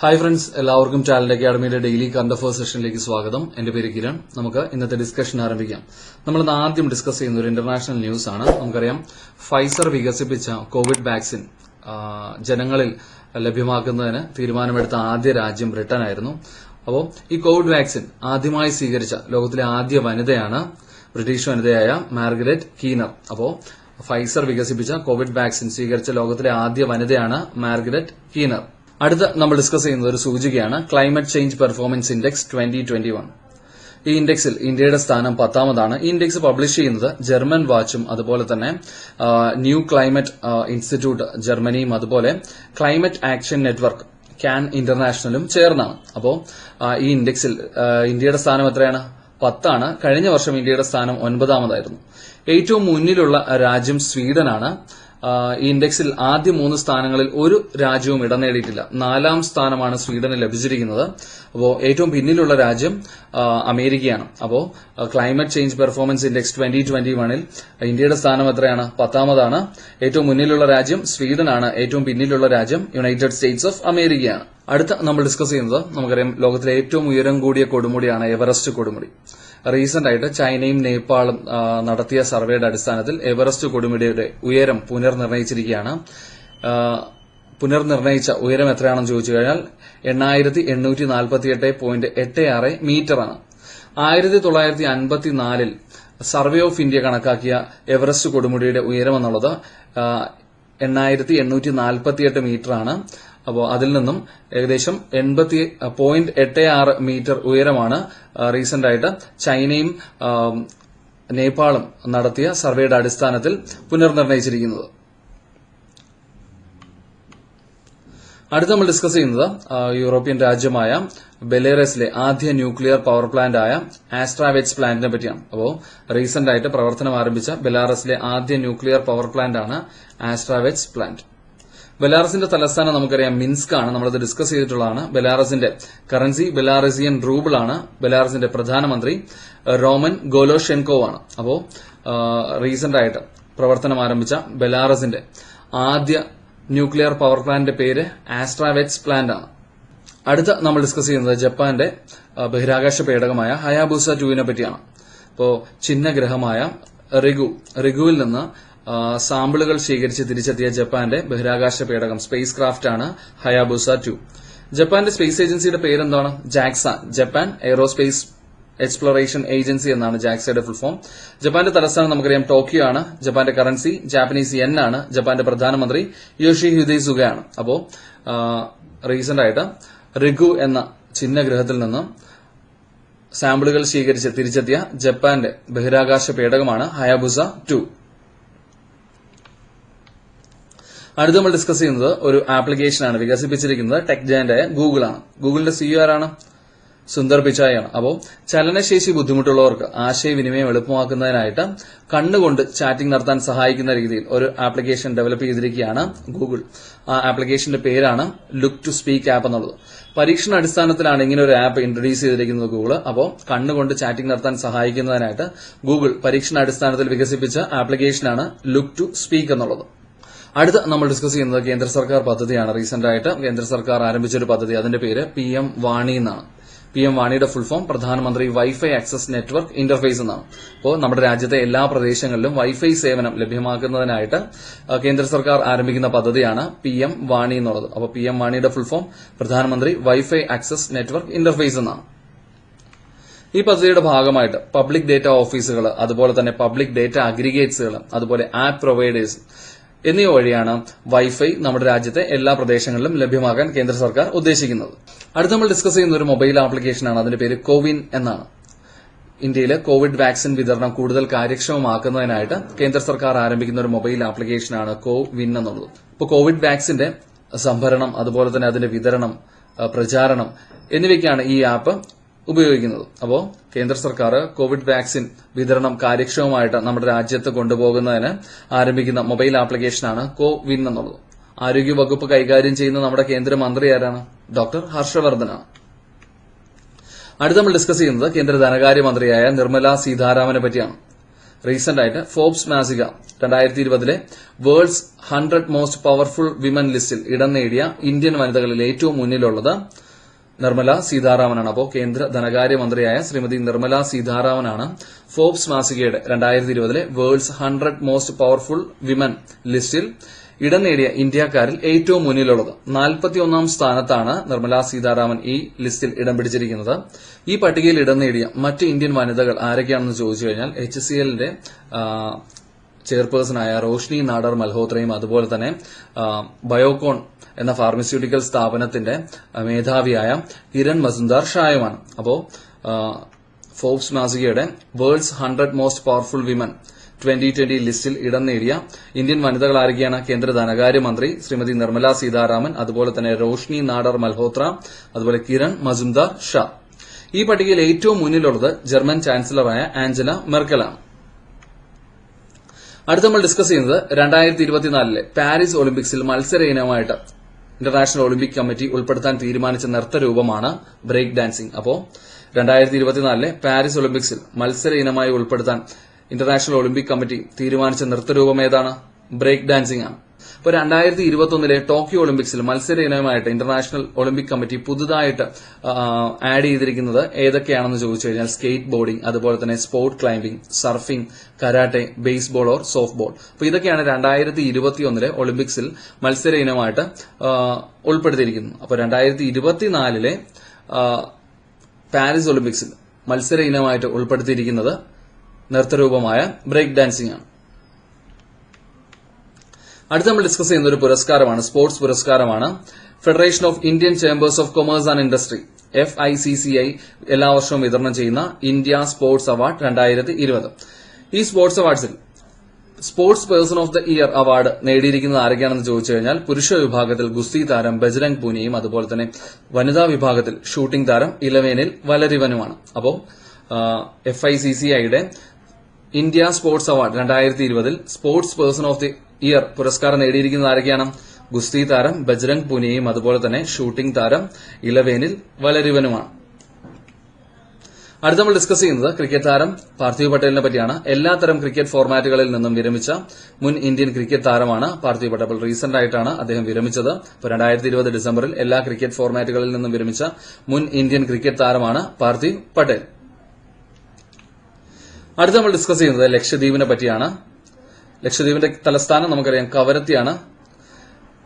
Hi friends, എല്ലാവർക്കും talent അക്കാഡമിയുടെ daily current affairs സെഷനിലേക്ക് സ്വാഗതം. എന്റെ പേര് കിരൺ. നമുക്ക് ഇന്നത്തെ ഡിസ്കഷൻ ആരംഭിക്കാം. നമ്മൾ ഇന്ന് ആദ്യം ഡിസ്കസ് ചെയ്യുന്ന ഒരു ഇന്റർനാഷണൽ ന്യൂസ് ആണ്. നമുക്കറിയാം, ഫൈസർ വികസിപ്പിച്ച കോവിഡ് വാക്സിൻ ജനങ്ങളിൽ ലഭ്യമാക്കുന്നതിന് തീരുമാനമെടുത്ത ആദ്യ രാജ്യം ബ്രിട്ടൻ ആയിരുന്നു. അപ്പോൾ ഈ കോവിഡ് വാക്സിൻ ആദ്യമായി സ്വീകരിച്ച ലോകത്തിലെ ആദ്യ വനിതയാണ് ബ്രിട്ടീഷ് വനിതയായ മാർഗരറ്റ് കീനർ. അപ്പോൾ ഫൈസർ വികസിപ്പിച്ച കോവിഡ് വാക്സിൻ സ്വീകരിച്ച ലോകത്തിലെ ആദ്യ വനിതയാണ് മാർഗരറ്റ് കീനർ. അടുത്ത നമ്മൾ ഡിസ്കസ് ചെയ്യുന്നത് ഒരു സൂചികയാണ്, ക്ലൈമറ്റ് ചേഞ്ച് പെർഫോമൻസ് ഇൻഡെക്സ് 2021. ഈ ഇൻഡെക്സിൽ ഇന്ത്യയുടെ സ്ഥാനം 10ാമതാണ്. ഈ ഇൻഡെക്സ് പബ്ലിഷ് ചെയ്യുന്നത് ജർമ്മൻ വാച്ചും അതുപോലെ തന്നെ ന്യൂ ക്ലൈമറ്റ് ഇൻസ്റ്റിറ്റ്യൂട്ട് ജർമ്മനിയും അതുപോലെ ക്ലൈമറ്റ് ആക്ഷൻ നെറ്റ്വർക്ക് ക്യാൻ ഇന്റർനാഷണലും ചേർന്നാണ്. അപ്പോൾ ഈ ഇൻഡെക്സിൽ ഇന്ത്യയുടെ സ്ഥാനം എത്രയാണ്? 10ആണ്. കഴിഞ്ഞ വർഷം ഇന്ത്യയുടെ സ്ഥാനം 9ാമതായിരുന്നു. ഏറ്റവും മുന്നിലുള്ള രാജ്യം സ്വീഡനാണ്. ഈ ഇൻഡെക്സിൽ ആദ്യ 3 സ്ഥാനങ്ങളിൽ ഒരു രാജ്യവും ഇടം നേടിയിട്ടില്ല. 4ാം സ്ഥാനമാണ് സ്വീഡന് ലഭിച്ചിരിക്കുന്നത്. അപ്പോൾ ഏറ്റവും പിന്നിലുള്ള രാജ്യം അമേരിക്കയാണ്. അപ്പോൾ ക്ലൈമറ്റ് ചേഞ്ച് പെർഫോമൻസ് ഇൻഡെക്സ് 2021ൽ ഇന്ത്യയുടെ സ്ഥാനം എത്രയാണ്? 10ാമതാണ്. ഏറ്റവും മുന്നിലുള്ള രാജ്യം സ്വീഡനാണ്. ഏറ്റവും പിന്നിലുള്ള രാജ്യം യുണൈറ്റഡ് സ്റ്റേറ്റ്സ് ഓഫ് അമേരിക്കയാണ്. അടുത്ത നമ്മൾ ഡിസ്കസ് ചെയ്യുന്നത്, നമുക്കറിയാം, ലോകത്തിലെ ഏറ്റവും ഉയരം കൂടിയ കൊടുമുടിയാണ് എവറസ്റ്റ് കൊടുമുടി. റീസെന്റ് ആയിട്ട് ചൈനയും നേപ്പാളും നടത്തിയ സർവേയുടെ അടിസ്ഥാനത്തിൽ എവറസ്റ്റ് കൊടുമുടിയുടെ ഉയരം പുനർനിർണയിച്ചിരിക്കുകയാണ്. പുനർനിർണയിച്ച ഉയരം എത്രയാണെന്ന് ചോദിച്ചു കഴിഞ്ഞാൽ 8848.86 മീറ്ററാണ്. 1954ൽ സർവേ ഓഫ് ഇന്ത്യ കണക്കാക്കിയ എവറസ്റ്റ് കൊടുമുടിയുടെ ഉയരം എന്നുള്ളത് 8848 മീറ്ററാണ്. അപ്പോൾ അതിൽ നിന്നും ഏകദേശം 80.86 മീറ്റർ ഉയരമാണ് റീസെന്റ് ആയിട്ട് ചൈനയും നേപ്പാളും നടത്തിയ സർവേയുടെ അടിസ്ഥാനത്തിൽ പുനർനിർണയിച്ചിരിക്കുന്നത്. അടുത്ത നമ്മൾ ഡിസ്കസ് ചെയ്യുന്നത് യൂറോപ്യൻ രാജ്യമായ ബെലാറസിലെ ആദ്യ ന്യൂക്ലിയർ പവർ പ്ലാന്റ് ആയ ആസ്ട്രാവെറ്റ്സ് പ്ലാന്റിനെ പറ്റിയാണ്. അപ്പോൾ റീസെന്റ് ആയിട്ട് പ്രവർത്തനം ആരംഭിച്ച ബെലാറസിലെ ആദ്യ ന്യൂക്ലിയർ പവർ പ്ലാന്റ് ആണ് ആസ്ട്രാവെറ്റ്സ് പ്ലാന്റ്. ബെലാറസിന്റെ തലസ്ഥാനം നമുക്കറിയാം മിൻസ്ക് ആണ്. നമ്മളത് ഡിസ്കസ് ചെയ്തിട്ടുള്ളതാണ്. ബെലാറസിന്റെ കറൻസി ബെലാറസിയൻ റൂബിൾ ആണ്. ബെലാറസിന്റെ പ്രധാനമന്ത്രി റോമൻ ഗോലോഷെൻകോവ് ആണ്. അപ്പോൾ റീസെന്റ് ആയിട്ട് പ്രവർത്തനം ആരംഭിച്ച ബെലാറസിന്റെ ആദ്യ ന്യൂക്ലിയർ പവർ പ്ലാന്റിന്റെ പേര് ആസ്ട്രാവെറ്റ്സ് പ്ലാന്റ് ആണ്. അടുത്ത നമ്മൾ ഡിസ്കസ് ചെയ്യുന്നത് ജപ്പാന്റെ ബഹിരാകാശ പേടകമായ ഹയാബൂസ 2നെ പറ്റിയാണ്. ഇപ്പോൾ ചിഹ്നഗ്രഹമായ റിഗുവിൽ നിന്ന് സാമ്പിളുകൾ ശേഖരിച്ച് തിരിച്ചെത്തിയ ജപ്പാന്റെ ബഹിരാകാശ പേടകം സ്പേസ് ക്രാഫ്റ്റ് ആണ് ഹയാബൂസ 2. ജപ്പാന്റെ സ്പേസ് ഏജൻസിയുടെ പേരെന്താണ്? JAXA, Japan aerospace exploration agency എന്നാണ് ജാക്സയുടെ ഫുൾ ഫോം. ജപ്പാന്റെ തലസ്ഥാനം നമുക്കറിയാം ടോക്കിയോ ആണ്. ജപ്പാന്റെ കറൻസി ജാപ്പനീസ് യെൻ ആണ്. ജപ്പാന്റെ പ്രധാനമന്ത്രി യോഷിഹിദെ സുഗ ആണ്. അപ്പോൾ റീസെന്റ് ആയിട്ട് റിഗു എന്ന ചിഹ്നഗ്രഹത്തിൽ നിന്ന് സാമ്പിളുകൾ ശേഖരിച്ച് തിരിച്ചെത്തിയ ജപ്പാന്റെ ബഹിരാകാശ പേടകമാണ് ഹയാബൂസ 2. അടുത്ത നമ്മൾ ഡിസ്കസ് ചെയ്യുന്നത് ഒരു ആപ്ലിക്കേഷനാണ് വികസിപ്പിച്ചിരിക്കുന്നത് ടെക് ജയന്റായ ഗൂഗിൾ ആണ്. ഗൂഗിളിന്റെ സിഇഒ ആരാണ്? സുന്ദർ പിച്ചായി ആണ്. അപ്പോൾ ചലനശേഷി ബുദ്ധിമുട്ടുള്ളവർക്ക് ആശയവിനിമയം എളുപ്പമാക്കുന്നതിനായിട്ട് കണ്ണുകൊണ്ട് ചാറ്റിംഗ് നടത്താൻ സഹായിക്കുന്ന രീതിയിൽ ഒരു ആപ്ലിക്കേഷൻ ഡെവലപ്പ് ചെയ്തിരിക്കുകയാണ് ഗൂഗിൾ. ആ ആപ്ലിക്കേഷന്റെ പേരാണ് ലുക്ക് ടു സ്പീക്ക് ആപ്പ് എന്നുള്ളത്. പരീക്ഷണ അടിസ്ഥാനത്തിലാണ് ഇങ്ങനെ ഒരു ആപ്പ് ഇൻട്രൊഡ്യൂസ് ചെയ്തിരിക്കുന്നത് ഗൂഗിൾ. അപ്പോൾ കണ്ണുകൊണ്ട് ചാറ്റിംഗ് നടത്താൻ സഹായിക്കുന്നതിനായിട്ട് ഗൂഗിൾ പരീക്ഷണ അടിസ്ഥാനത്തിൽ വികസിപ്പിച്ച ആപ്ലിക്കേഷനാണ് ലുക്ക് ടു സ്പീക്ക് എന്നുള്ളത്. അടുത്ത നമ്മൾ ഡിസ്കസ് ചെയ്യുന്നത് കേന്ദ്ര സർക്കാർ പദ്ധതിയാണ്. റീസെന്റ് ആയിട്ട് കേന്ദ്ര സർക്കാർ ആരംഭിച്ചൊരു പദ്ധതി, അതിന്റെ പേര് PM വാണി എന്നാണ്. PM വാണിയുടെ ഫുൾ ഫോം പ്രധാനമന്ത്രി വൈഫൈ ആക്സസ് നെറ്റ്വർക്ക് ഇന്റർഫേസ് എന്നാണ്. അപ്പോൾ നമ്മുടെ രാജ്യത്തെ എല്ലാ പ്രദേശങ്ങളിലും വൈഫൈ സേവനം ലഭ്യമാക്കുന്നതിനായിട്ട് കേന്ദ്ര സർക്കാർ ആരംഭിക്കുന്ന പദ്ധതിയാണ് PM വാണി എന്നുള്ളത്. അപ്പോൾ PM വാണിയുടെ ഫുൾ ഫോം പ്രധാനമന്ത്രി വൈഫൈ ആക്സസ് നെറ്റ്വർക്ക് ഇന്റർഫേസ് എന്നാണ്. ഈ പദ്ധതിയുടെ ഭാഗമായിട്ട് പബ്ലിക് ഡേറ്റ ഓഫീസുകൾ, അതുപോലെ തന്നെ പബ്ലിക് ഡേറ്റ അഗ്രിഗേറ്റ്സുകൾ, അതുപോലെ ആപ്പ് പ്രൊവൈഡേഴ്സ് എന്നിവ വഴിയാണ് വൈഫൈ നമ്മുടെ രാജ്യത്തെ എല്ലാ പ്രദേശങ്ങളിലും ലഭ്യമാക്കാൻ കേന്ദ്ര സർക്കാർ ഉദ്ദേശിക്കുന്നത്. അടുത്ത നമ്മൾ ഡിസ്കസ് ചെയ്യുന്ന ഒരു മൊബൈൽ ആപ്ലിക്കേഷനാണ്. അതിന്റെ പേര് കോവിൻ എന്നാണ്. ഇന്ത്യയിലെ കോവിഡ് വാക്സിൻ വിതരണം കൂടുതൽ കാര്യക്ഷമമാക്കുന്നതിനായിട്ട് കേന്ദ്ര സർക്കാർ ആരംഭിക്കുന്ന ഒരു മൊബൈൽ ആപ്ലിക്കേഷനാണ് കോവിൻ എന്നുള്ളത്. ഇപ്പോൾ കോവിഡ് വാക്സിന്റെ സംഭരണം, അതുപോലെ തന്നെ അതിന്റെ വിതരണം, പ്രചാരണം എന്നിവയ്ക്കാണ് ഈ ആപ്പ് ഉപയോഗിക്കുന്നത്. അപ്പോൾ കേന്ദ്ര സർക്കാർ കോവിഡ് വാക്സിൻ വിതരണം കാര്യക്ഷമമായിട്ട് നമ്മുടെ രാജ്യത്ത് കൊണ്ടുപോകുന്നതിന് ആരംഭിക്കുന്ന മൊബൈൽ ആപ്ലിക്കേഷനാണ് കോവിൻ എന്നുള്ളത്. ആരോഗ്യവകുപ്പ് കൈകാര്യം ചെയ്യുന്ന നമ്മുടെ കേന്ദ്രമന്ത്രി ആരാണ്? ഡോക്ടർ ഹർഷവർദ്ധനാണ്. അടുത്ത നമ്മൾ ഡിസ്കസ് ചെയ്യുന്നത് കേന്ദ്ര ധനകാര്യമന്ത്രിയായ നിർമ്മല സീതാരാമനെ പറ്റിയാണ്. റീസെന്റ് ആയിട്ട് ഫോബ്സ് മാസിക 2020 വേൾഡ്സ് 100 മോസ്റ്റ് പവർഫുൾ വിമൻ ലിസ്റ്റിൽ ഇടം നേടിയ ഇന്ത്യൻ വനിതകളിൽ ഏറ്റവും മുന്നിലുള്ളത് നിർമ്മല സീതാരാമനാണ്. അപ്പോൾ കേന്ദ്ര ധനകാര്യമന്ത്രിയായ ശ്രീമതി നിർമ്മല സീതാരാമനാണ് ഫോബ്സ് മാസികയുടെ 2020 വേൾഡ്സ് 100 മോസ്റ്റ് പവർഫുൾ വിമൻ ലിസ്റ്റിൽ ഇടം നേടിയ ഇന്ത്യക്കാരിൽ ഏറ്റവും മുന്നിലുള്ളത്. 41ാം സ്ഥാനത്താണ് നിർമ്മല സീതാരാമൻ ഈ ലിസ്റ്റിൽ ഇടം പിടിച്ചിരിക്കുന്നത്. ഈ പട്ടികയിൽ ഇടം നേടിയ മറ്റ് ഇന്ത്യൻ വനിതകൾ ആരൊക്കെയാണെന്ന് ചോദിച്ചു കഴിഞ്ഞാൽ HCLന്റെ ചെയർപേഴ്സണായ റോഷ്നി നാഡർ മൽഹോത്രയും അതുപോലെ തന്നെ ബയോകോൺ എന്ന ഫാർമസ്യൂട്ടിക്കൽ സ്ഥാപനത്തിന്റെ മേധാവിയായ കിരൺ മസുന്ദാർ ഷായുമാണ്. അപ്പോൾ ഫോബ്സ് മാസികയുടെ വേൾഡ്സ് 100 മോസ്റ്റ് പവർഫുൾ വിമൻ 2020 ലിസ്റ്റിൽ ഇടം നേടിയ ഇന്ത്യൻ വനിതകൾ ആരൊക്കെയാണ്? കേന്ദ്ര ധനകാര്യമന്ത്രി ശ്രീമതി നിർമ്മല സീതാരാമൻ, അതുപോലെ തന്നെ റോഷ്നി നാഡർ മൽഹോത്ര, അതുപോലെ കിരൺ മസുന്ദാർ ഷാ. ഈ പട്ടികയിൽ ഏറ്റവും മുന്നിലുള്ളത് ജർമ്മൻ ചാൻസലറായ ആഞ്ചല മെർക്കലാണ്. അടുത്ത് നമ്മൾ ഡിസ്കസ് ചെയ്യുന്നത് 2024 പാരീസ് ഒളിമ്പിക്സിൽ മത്സര ഇനമായിട്ട് ഇന്റർനാഷണൽ ഒളിമ്പിക് കമ്മിറ്റി ഉൾപ്പെടുത്താൻ തീരുമാനിച്ച നൃത്തരൂപമാണ് ബ്രേക്ക് ഡാൻസിംഗ്. അപ്പോൾ 2024 പാരീസ് ഒളിമ്പിക്സിൽ മത്സര ഇനമായി ഉൾപ്പെടുത്താൻ ഇന്റർനാഷണൽ ഒളിമ്പിക് കമ്മിറ്റി തീരുമാനിച്ച നൃത്തരൂപം ഏതാണ്? ബ്രേക്ക് ഡാൻസിംഗ് ആണ്. അപ്പോൾ 2021 ടോക്കിയോ ഒളിമ്പിക്സിൽ മത്സര ഇനമായിട്ട് ഇന്റർനാഷണൽ ഒളിമ്പിക് കമ്മിറ്റി പുതുതായിട്ട് ആഡ് ചെയ്തിരിക്കുന്നത് ഏതൊക്കെയാണെന്ന് ചോദിച്ചു കഴിഞ്ഞാൽ സ്കേറ്റ് ബോർഡിംഗ്, അതുപോലെ തന്നെ sport climbing, surfing, karate, baseball or soft ball. അപ്പോൾ ഇതൊക്കെയാണ് 2021 ഒളിമ്പിക്സിൽ മത്സര ഇനമായിട്ട് ഉൾപ്പെടുത്തിയിരിക്കുന്നത്. അപ്പോൾ 2024 പാരീസ് ഒളിമ്പിക്സിൽ മത്സര ഇനമായിട്ട് ഉൾപ്പെടുത്തിയിരിക്കുന്നത് നൃത്തരൂപമായ ബ്രേക്ക് ഡാൻസിംഗ് ആണ്. അടുത്ത നമ്മൾ ഡിസ്കസ് ചെയ്യുന്ന ഒരു പുരസ്കാരമാണ്, സ്പോർട്സ് പുരസ്കാരമാണ്. Federation of Indian Chambers of Commerce and Industry FICCI എല്ലാ വർഷവും വിതരണം ചെയ്യുന്ന ഇന്ത്യ സ്പോർട്സ് അവാർഡ് 2020. ഈ സ്പോർട്സ് അവാർഡ്സിൽ sports person of the year award നേടിയിരിക്കുന്നത് ആരൊക്കെയാണെന്ന് ചോദിച്ചു കഴിഞ്ഞാൽ പുരുഷ വിഭാഗത്തിൽ ഗുസ്തി താരം ബജ്രംഗ് പൂനിയും, അതുപോലെ തന്നെ വനിതാ വിഭാഗത്തിൽ ഷൂട്ടിംഗ് താരം ഇലവേനിൽ വലരിവനുമാണ്. അപ്പോൾ FICCIയുടെ India sports award 2020 sports person of the year പുരസ്കാരം നേടിയിരിക്കുന്നത് ആരൊക്കെയാണ്? ഗുസ്തി താരം ബജ്രംഗ് പൂനിയയും, അതുപോലെ തന്നെ ഷൂട്ടിംഗ് താരം ഇലവേനിൽ വലരിവനുമാണ്. അടുത്ത നമ്മൾ ഡിസ്കസ് ചെയ്യുന്നത് ക്രിക്കറ്റ് താരം പാർത്ഥിവ് പട്ടേലിനെ പറ്റിയാണ്. എല്ലാത്തരം ക്രിക്കറ്റ് ഫോർമാറ്റുകളിൽ നിന്നും വിരമിച്ച മുൻ ഇന്ത്യൻ ക്രിക്കറ്റ് താരമാണ് പാർത്ഥിവ് പട്ടേൽ. റീസെന്റ് ആയിട്ടാണ് അദ്ദേഹം വിരമിച്ചത്. 2020 ഡിസംബറിൽ എല്ലാ ക്രിക്കറ്റ് ഫോർമാറ്റുകളിൽ നിന്നും വിരമിച്ച മുൻ ഇന്ത്യൻ ക്രിക്കറ്റ് താരമാണ് പാർത്ഥിവ് പട്ടേൽ. അടുത്ത നമ്മൾ ഡിസ്കസ് ചെയ്യുന്നത് ലക്ഷദ്വീപിനെ പറ്റിയാണ്. ലക്ഷദ്വീപിന്റെ തലസ്ഥാനം നമുക്കറിയാം കവരത്തിയാണ്.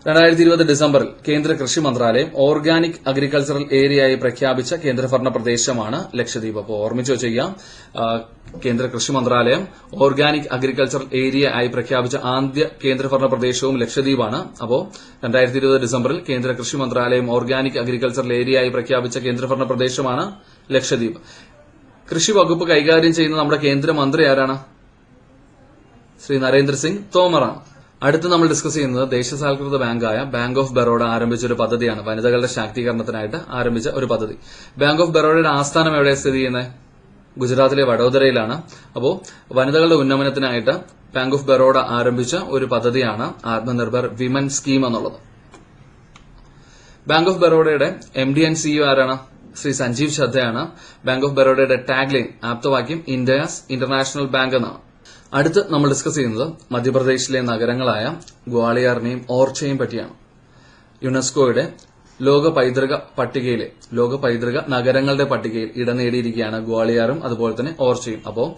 2020 ഡിസംബറിൽ കേന്ദ്ര കൃഷി മന്ത്രാലയം ഓർഗാനിക് അഗ്രികൾച്ചറൽ ഏരിയയായി പ്രഖ്യാപിച്ച കേന്ദ്രഭരണ പ്രദേശമാണ് ലക്ഷദ്വീപ്. അപ്പോൾ ഓർമ്മിച്ചു വെച്ചിരിക്കാം, കേന്ദ്ര കൃഷി മന്ത്രാലയം ഓർഗാനിക് അഗ്രികൾച്ചറൽ ഏരിയ ആയി പ്രഖ്യാപിച്ച ആദ്യ കേന്ദ്രഭരണ പ്രദേശവും ലക്ഷദ്വീപാണ്. അപ്പോൾ 2020 ഡിസംബറിൽ കേന്ദ്ര കൃഷി മന്ത്രാലയം ഓർഗാനിക് അഗ്രികൾച്ചറൽ ഏരിയ ആയി പ്രഖ്യാപിച്ച കേന്ദ്രഭരണ പ്രദേശമാണ് ലക്ഷദ്വീപ്. കൃഷി വകുപ്പ് കൈകാര്യം ചെയ്യുന്ന നമ്മുടെ കേന്ദ്രമന്ത്രി ആരാണ്? ശ്രീ നരേന്ദ്രസിംഗ് തോമറാണ്. അടുത്ത് നമ്മൾ ഡിസ്കസ് ചെയ്യുന്നത് ദേശസാൽകൃത ബാങ്കായ ബാങ്ക് ഓഫ് ബറോഡ ആരംഭിച്ച ഒരു പദ്ധതിയാണ്. വനിതകളുടെ ശാക്തീകരണത്തിനായിട്ട് ആരംഭിച്ച ഒരു പദ്ധതി. ബാങ്ക് ഓഫ് ബറോഡയുടെ ആസ്ഥാനം എവിടെയാണ് സ്ഥിതി ചെയ്യുന്നത്? ഗുജറാത്തിലെ വഡോദരയിലാണ്. അപ്പോൾ വനിതകളുടെ ഉന്നമനത്തിനായിട്ട് ബാങ്ക് ഓഫ് ബറോഡ ആരംഭിച്ച ഒരു പദ്ധതിയാണ് ആത്മനിർഭർ വിമൻ സ്കീം എന്നുള്ളത്. ബാങ്ക് ഓഫ് ബറോഡയുടെ MD ആൻഡ് CEO ആരാണ്? ശ്രീ സഞ്ജീവ് ഛദ്ധയാണ്. ബാങ്ക് ഓഫ് ബറോഡയുടെ ടാഗ് ലൈൻ ആപ്തവാക്യം ഇന്ത്യസ് ഇന്റർനാഷണൽ ബാങ്ക് എന്നാണ്. അടുത്ത് നമ്മൾ ഡിസ്കസ് ചെയ്യുന്നത് മധ്യപ്രദേശിലെ നഗരങ്ങളായ ഗ്വാളിയറിനെയും ഓർച്ചയും പറ്റിയാണ്. യുനെസ്കോയുടെ ലോക പൈതൃക നഗരങ്ങളുടെ പട്ടികയിൽ ഇടം നേടിയിരിക്കുകയാണ് ഗ്വാളിയറും അതുപോലെ തന്നെ ഓർച്ചയും. അപ്പോൾ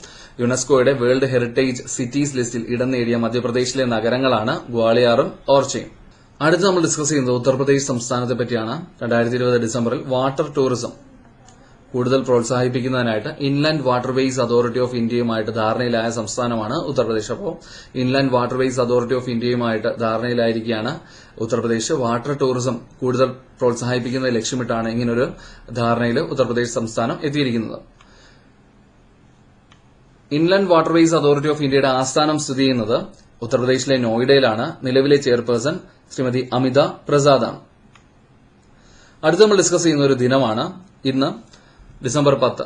യുനെസ്കോയുടെ വേൾഡ് ഹെറിറ്റേജ് സിറ്റീസ് ലിസ്റ്റിൽ ഇടം നേടിയ മധ്യപ്രദേശിലെ നഗരങ്ങളാണ് ഗ്വാളിയറും ഓർച്ചയും. അടുത്ത് നമ്മൾ ഡിസ്കസ് ചെയ്യുന്നത് ഉത്തർപ്രദേശ് സംസ്ഥാനത്തെ പറ്റിയാണ്. 2020 ഡിസംബറിൽ വാട്ടർ ടൂറിസം കൂടുതൽ പ്രോത്സാഹിപ്പിക്കുന്നതിനായിട്ട് ഇൻലാൻഡ് വാട്ടർവേസ് അതോറിറ്റി ഓഫ് ഇന്ത്യയുമായിട്ട് ധാരണയിലായ സംസ്ഥാനമാണ് ഉത്തർപ്രദേശ്. അപ്പോൾ ഇൻലാൻഡ് വാട്ടർവേസ് അതോറിറ്റി ഓഫ് ഇന്ത്യയുമായിട്ട് ധാരണയിലായിരിക്കുകയാണ് ഉത്തർപ്രദേശ്. വാട്ടർ ടൂറിസം കൂടുതൽ പ്രോത്സാഹിപ്പിക്കുന്നത് ലക്ഷ്യമിട്ടാണ് ഇങ്ങനൊരു ധാരണയിൽ ഉത്തർപ്രദേശ് സംസ്ഥാനം എത്തിയിരിക്കുന്നത്. ഇൻലാൻഡ് വാട്ടർവേസ് അതോറിറ്റി ഓഫ് ഇന്ത്യയുടെ ആസ്ഥാനം സ്ഥിതി ചെയ്യുന്നത് ഉത്തർപ്രദേശിലെ നോയിഡയിലാണ്. നിലവിലെ ചെയർപേഴ്സൺ ശ്രീമതി അമിത പ്രസാദാണ്. അടുത്ത് നമ്മൾ ഡിസ്കസ് ചെയ്യുന്ന ഒരു ദിനമാണ് ഇന്ന് ഡിസംബർ 10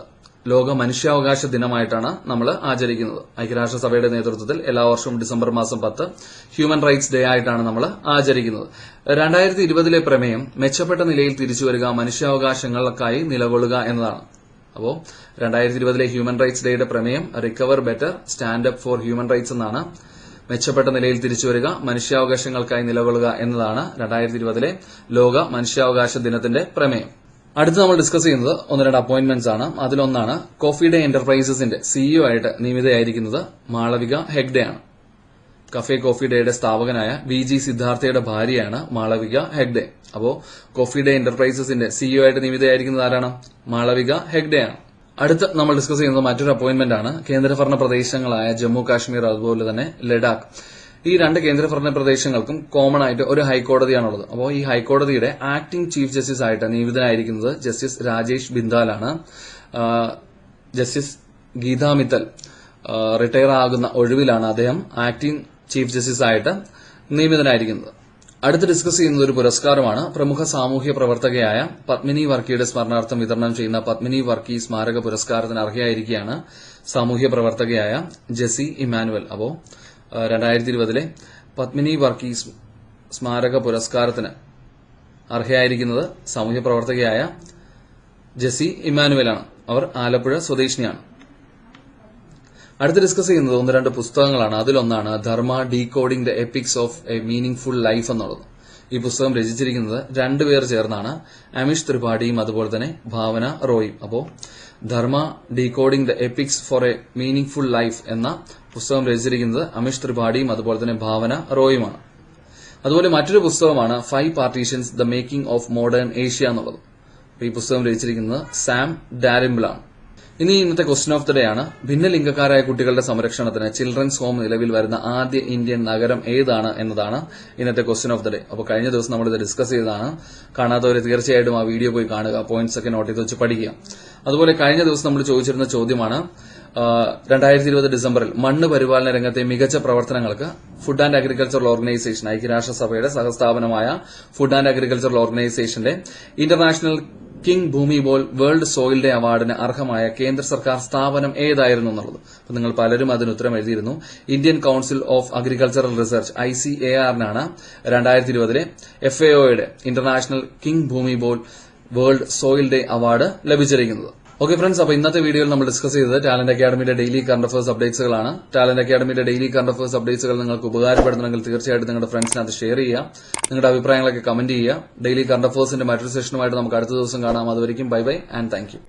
ലോക മനുഷ്യാവകാശ ദിനമായിട്ടാണ് നമ്മൾ ആചരിക്കുന്നത്. ഐക്യരാഷ്ട്രസഭയുടെ നേതൃത്വത്തിൽ എല്ലാ വർഷവും ഡിസംബർ മാസം 10 ഹ്യൂമൻ റൈറ്റ്സ് ഡേ ആയിട്ടാണ് നമ്മൾ ആചരിക്കുന്നത്. 2020 പ്രമേയം മെച്ചപ്പെട്ട നിലയിൽ തിരിച്ചുവരിക, മനുഷ്യാവകാശങ്ങൾക്കായി നിലകൊള്ളുക എന്നതാണ്. അപ്പോൾ 2020 ഹ്യൂമൻ റൈറ്റ്സ് ഡേയുടെ പ്രമേയം recover better stand up for human rights എന്നാണ്. മെച്ചപ്പെട്ട നിലയിൽ തിരിച്ചുവരിക, മനുഷ്യാവകാശങ്ങൾക്കായി നിലകൊള്ളുക എന്നതാണ് 2020 ലോക മനുഷ്യാവകാശ ദിനത്തിന്റെ പ്രമേയം. അടുത്ത് നമ്മൾ ഡിസ്കസ് ചെയ്യുന്നത് 1-2 അപ്പോയിന്റ്മെന്റ്സ് ആണ്. അതിലൊന്നാണ് കോഫി ഡേ എന്റർപ്രൈസസിന്റെ സിഇഒ ആയിട്ട് നിയമിതയായിരിക്കുന്നത് മാളവിക ഹെഗ്ഡെ ആണ്. കഫേ കോഫി ഡേയുടെ സ്ഥാപകനായ VG സിദ്ധാർത്ഥയുടെ ഭാര്യയാണ് മാളവിക ഹെഗ്ഡെ. അപ്പോ കോഫി ഡേ എന്റർപ്രൈസസിന്റെ സിഇഒ ആയിട്ട് നിയമിതയായിരിക്കുന്നത് ആരാണ്? മാളവിക ഹെഗ്ഡെ ആണ്. അടുത്ത് നമ്മൾ ഡിസ്കസ് ചെയ്യുന്നത് മറ്റൊരു അപ്പോയിന്റ്മെന്റ് ആണ്. കേന്ദ്രഭരണ പ്രദേശങ്ങളായ ജമ്മു കാശ്മീർ അതുപോലെ തന്നെ ലഡാക്ക്. ഈ 2 കേന്ദ്രഭരണ പ്രദേശങ്ങൾക്കും കോമൺ ആയിട്ട് ഒരു ഹൈക്കോടതിയാണുള്ളത്. അപ്പോൾ ഈ ഹൈക്കോടതിയുടെ ആക്ടിംഗ് ചീഫ് ജസ്റ്റിസ് ആയിട്ട് നിയമിതനായിരിക്കുന്നത് ജസ്റ്റിസ് രാജേഷ് ബിന്ദാലാണ്. ജസ്റ്റിസ് ഗീതാ മിത്തൽ റിട്ടയർ ആകുന്ന ഒഴിവിലാണ് അദ്ദേഹം ആക്ടിംഗ് ചീഫ് ജസ്റ്റിസ് ആയിട്ട് നിയമിതനായിരിക്കുന്നത്. അടുത്ത് ഡിസ്കസ് ചെയ്യുന്നത് ഒരു പുരസ്കാരമാണ്. പ്രമുഖ സാമൂഹ്യ പ്രവർത്തകയായ പത്മിനി വർക്കിയുടെ സ്മരണാർത്ഥം വിതരണം ചെയ്യുന്ന പത്മിനി വർക്കി സ്മാരക പുരസ്കാരത്തിന് അർഹയായിരിക്കുകയാണ് സാമൂഹ്യ പ്രവർത്തകയായ ജെസി ഇമാനുവൽ. അപ്പോ 2020 പത്മിനി വർക്കി സ്മാരക പുരസ്കാരത്തിന് അർഹയായിരിക്കുന്നത് സാമൂഹ്യ പ്രവർത്തകയായ ജെസി ഇമാനുവലാണ്. അവർ ആലപ്പുഴ സ്വദേശിനിയാണ്. അടുത്ത് ഡിസ്കസ് ചെയ്യുന്നത് 1-2 പുസ്തകങ്ങളാണ്. അതിലൊന്നാണ് Dharma decoding the epics of a meaningful life എന്നുള്ളത്. ഈ പുസ്തകം രചിച്ചിരിക്കുന്നത് 2 പേർ ചേർന്നാണ്, അമിഷ് ത്രിപാഠിയും അതുപോലെ തന്നെ ഭാവന റോയും. അപ്പോ Dharma decoding the epics for a meaningful life എന്ന പുസ്തകം രചിച്ചിരിക്കുന്നത് അമിഷ് ത്രിപാഠിയും അതുപോലെ തന്നെ ഭാവന റോയുമാണ്. അതുപോലെ മറ്റൊരു പുസ്തകമാണ് 5 partitions the making of modern Asia എന്നുള്ളത്. ഈ പുസ്തകം രചിച്ചിരിക്കുന്നത് സാം ഡാരിംബിളാണ്. ഇനി ഇന്നത്തെ ക്വസ്റ്റ്യൻ ഓഫ് ദ ഡേ ആണ്. ഭിന്നലിംഗക്കാരായ കുട്ടികളുടെ സംരക്ഷണത്തിന് ചിൽഡ്രൻസ് ഹോം നിലവിൽ വരുന്ന ആദ്യ ഇന്ത്യൻ നഗരം ഏതാണ് എന്നതാണ് ഇന്നത്തെ ക്വസ്റ്റ്യൻ ഓഫ് ദ ഡേ. അപ്പോൾ കഴിഞ്ഞ ദിവസം നമ്മളിത് ഡിസ്കസ് ചെയ്തതാണ്. കാണാത്തവർ തീർച്ചയായിട്ടും ആ വീഡിയോ പോയി കാണുക, പോയിന്റ്സ് ഒക്കെ നോട്ട് ചെയ്ത് വെച്ച് പഠിക്കുക. അതുപോലെ കഴിഞ്ഞ ദിവസം നമ്മൾ ചോദിച്ചിരുന്ന ചോദ്യമാണ് 2020 ഡിസംബറിൽ മണ്ണ് പരിപാലന രംഗത്തെ മികച്ച പ്രവർത്തനങ്ങൾക്ക് ഫുഡ് ആൻഡ് അഗ്രികൾച്ചറൽ ഓർഗനൈസേഷൻ, ഐക്യരാഷ്ട്രസഭയുടെ സഹസ്ഥാപനമായ ഫുഡ് ആൻഡ് അഗ്രികൾച്ചറൽ ഓർഗനൈസേഷന്റെ international King Bhumibol world soil day അവാർഡിന് അർഹമായ കേന്ദ്ര സർക്കാർ സ്ഥാപനം ഏതായിരുന്നു എന്നുള്ളത്. അപ്പൊ നിങ്ങൾ പലരും അതിന് ഉത്തരം എഴുതിയിരുന്നു. Indian council of agricultural research ICAR-നാണ് 2020 FAO-യുടെ international King Bhumibol world soil day award ലഭിച്ചിരിക്കുന്നത്. ഓക്കെ ഫ്രണ്ട്സ്, അപ്പൊ ഇന്നത്തെ വീഡിയോയിൽ നമ്മൾ ഡിസ്കസ് ചെയ്തത് ടാലന്റ് അക്കാഡമിയുടെ ഡെയിലി കറന്റ് അഫയേഴ്സ് അപ്ഡേറ്റ്സുകളാണ്. ടാലന്റ് അക്കാഡമിയുടെ ഡെയിലി കറന്റ് അഫയേഴ്സ് അപ്ഡേറ്റ്സുകൾ നിങ്ങൾക്ക് ഉപകാരപ്പെടുന്നുണ്ടെങ്കിൽ തീർച്ചയായിട്ടും നിങ്ങളുടെ ഫ്രണ്ട്സിന് അത് ഷെയർ ചെയ്യുക. നിങ്ങളുടെ അഭിപ്രായങ്ങളൊക്കെ കമന്റ് ചെയ്യുക. ഡെയിലി കറന്റ് അഫയേഴ്സിന്റെ മറ്റൊരു സെഷനുമായിട്ട് നമുക്ക് അടുത്ത ദിവസം കാണാം. അതുവരെയും bye bye and thank you.